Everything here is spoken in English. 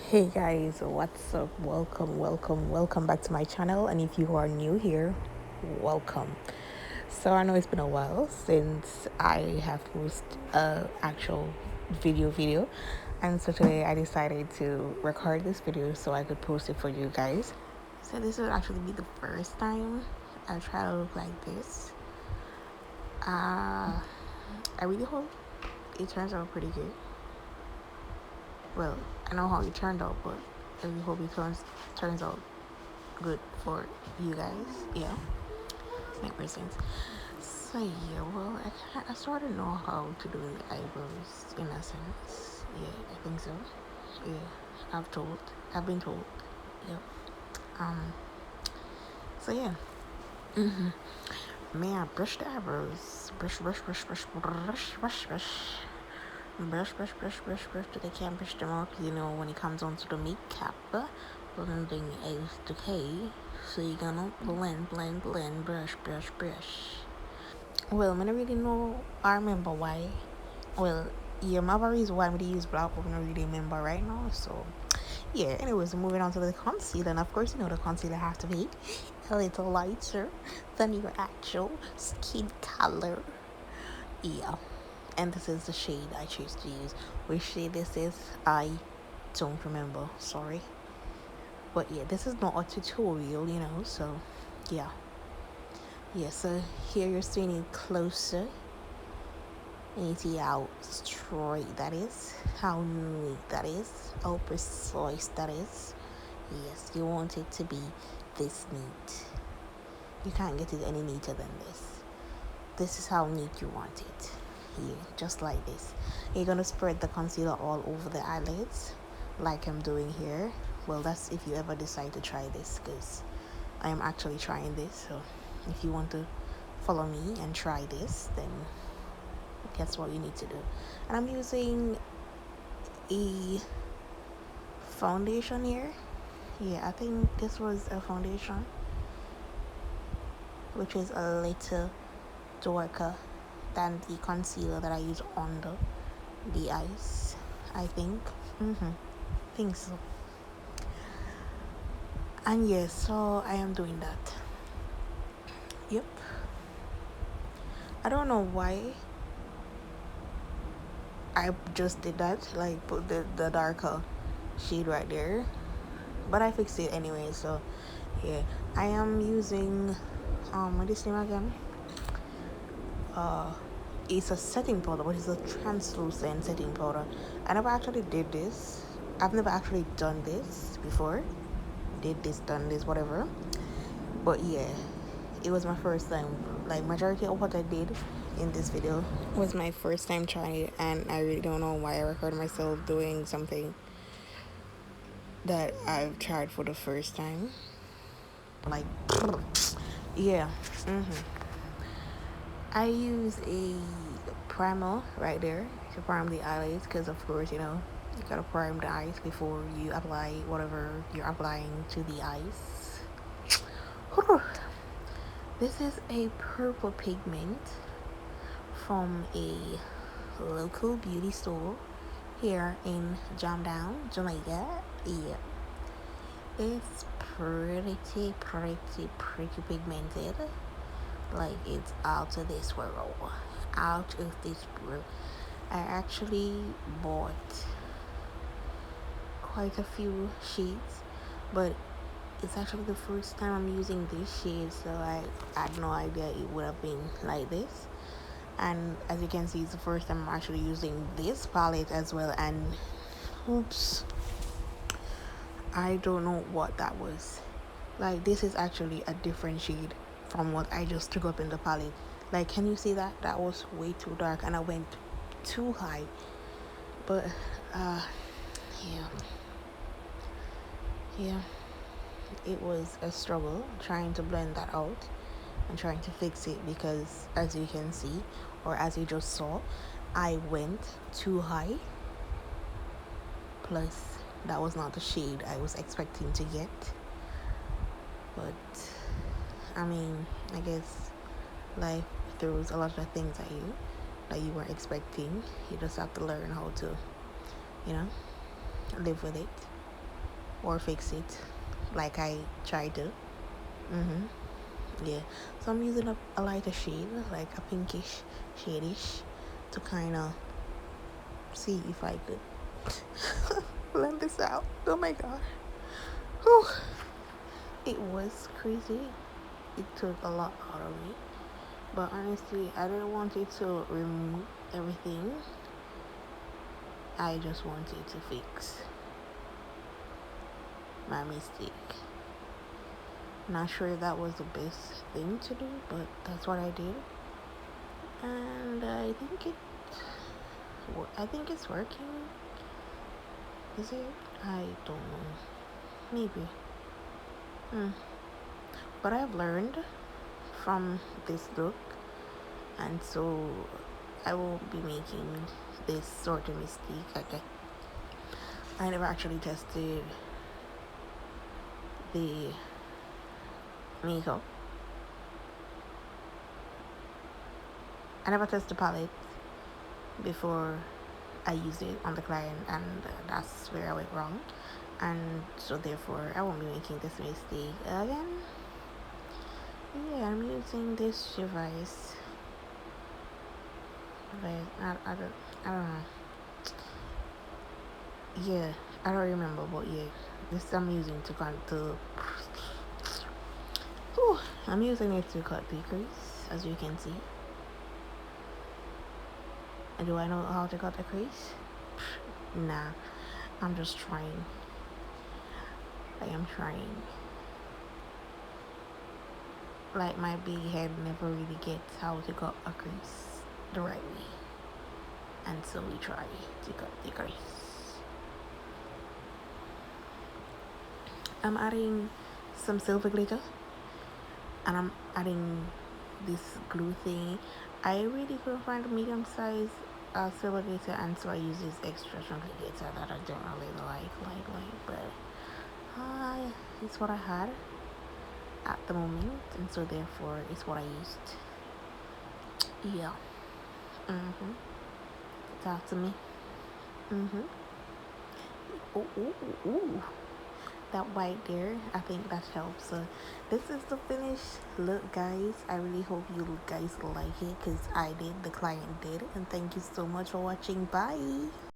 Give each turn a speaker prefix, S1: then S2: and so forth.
S1: Hey guys, what's up? Welcome back to my channel. And if you are new here, welcome. So I know it's been a while since I have posted a actual video, and so today I decided to record this video so I could post it for you guys. So this will actually be the first time I try to look like this. I really hope it turns out pretty good. Well, I know how it turned out, but I really hope it turns out good for you guys. Yeah, make more sense. So yeah, well, I sort of know how to do the eyebrows in a sense. Yeah, I think so. Yeah, I've been told. Yep. Um. So yeah. May I brush the eyebrows? Brush. Brush till they can't brush them off. You know, when it comes onto the makeup, blending is the key. So you're gonna blend, brush. Well, I don't really know. I remember why. Well, yeah, my reason why I'm to use black, but I don't really remember right now. So, yeah. Anyways, moving on to the concealer, and of course, you know the concealer has to be a little lighter than your actual skin color. Yeah. And this is the shade I choose to use. Which shade this is, I don't remember. Sorry. But yeah, this is not a tutorial, so yeah. Yeah, so here you're seeing it closer. And you see how straight that is, how neat that is, how precise that is. Yes, you want it to be this neat. You can't get it any neater than this. This is how neat you want it. Yeah, just like this. You're gonna spread the concealer all over the eyelids, like I'm doing here. Well, that's if you ever decide to try this, because I am actually trying this. So if you want to follow me and try this, then guess what you need to do. And I'm using a foundation here. Yeah, I think this was a foundation, which is a little darker than the concealer that I use under the eyes. I think. Think so. And yes, so I am doing that. Yep. I don't know why I just did that, like put the darker shade right there. But I fixed it anyway, so yeah. I am using what is this name again? It's a setting powder, but it's a translucent setting powder. I never actually did this. I've never actually done this before. Done this, whatever. But yeah, it was my first time. Like majority of what I did in this video was my first time trying it, and I really don't know why I recorded myself doing something that I've tried for the first time. Like, yeah. I use a primer right there to prime the eyelids, because of course, you gotta prime the eyes before you apply whatever you're applying to the eyes. This is a purple pigment from a local beauty store here in Jamdown, Jamaica. Yeah, it's pretty pigmented. Like, it's out of this world. Out of this world. I actually bought quite a few shades, but it's actually the first time I'm using this shade, so I had no idea it would have been like this. And as you can see, it's the first time I'm actually using this palette as well. And oops, I don't know what that was. Like, this is actually a different shade from what I just took up in the palette. Like, can you see that? That was way too dark, and I went too high. But yeah, it was a struggle trying to blend that out and trying to fix it, because as you can see, or as you just saw, I went too high. Plus, that was not the shade I was expecting to get. But I mean, I guess life throws a lot of things at you that you weren't expecting. You just have to learn how to, live with it. or fix it like I tried to. Mm-hmm. Yeah. So I'm using a lighter shade, like a pinkish shadish, to kind of see if I could blend this out. Oh my god. Whew. It was crazy. It took a lot out of me. But honestly, I didn't want it to remove everything. I just wanted to fix my mistake. Not sure that was the best thing to do, but that's what I did. And I think it's working. Is it? I don't know. Maybe. Hmm. But I've learned from this look, and so I won't be making this sort of mistake again. I never actually tested the makeup. I never tested the palette before I used it on the client, and that's where I went wrong. And so therefore I won't be making this mistake again. Yeah, I'm using this device, but I don't know. Yeah, I don't remember, but yeah, this I'm using to cut the. Whew, I'm using it to cut the crease, as you can see. Do I know how to cut the crease? Nah, I'm just trying. I am trying. Like my big head never really gets how to cut a crease the right way, and so we try to cut the crease. I'm adding some silver glitter, and I'm adding this glue thing. I really couldn't find a medium size silver glitter, and so I use this extra chunky glitter that I don't really but it's what I had at the moment, and so therefore it's what I used. Yeah. Mhm. Talk to me. Mhm. Ooh, ooh, ooh, ooh. That white there, I think that helps. So this is the finished look, guys. I really hope you guys like it, because I did, the client did, and thank you so much for watching. Bye.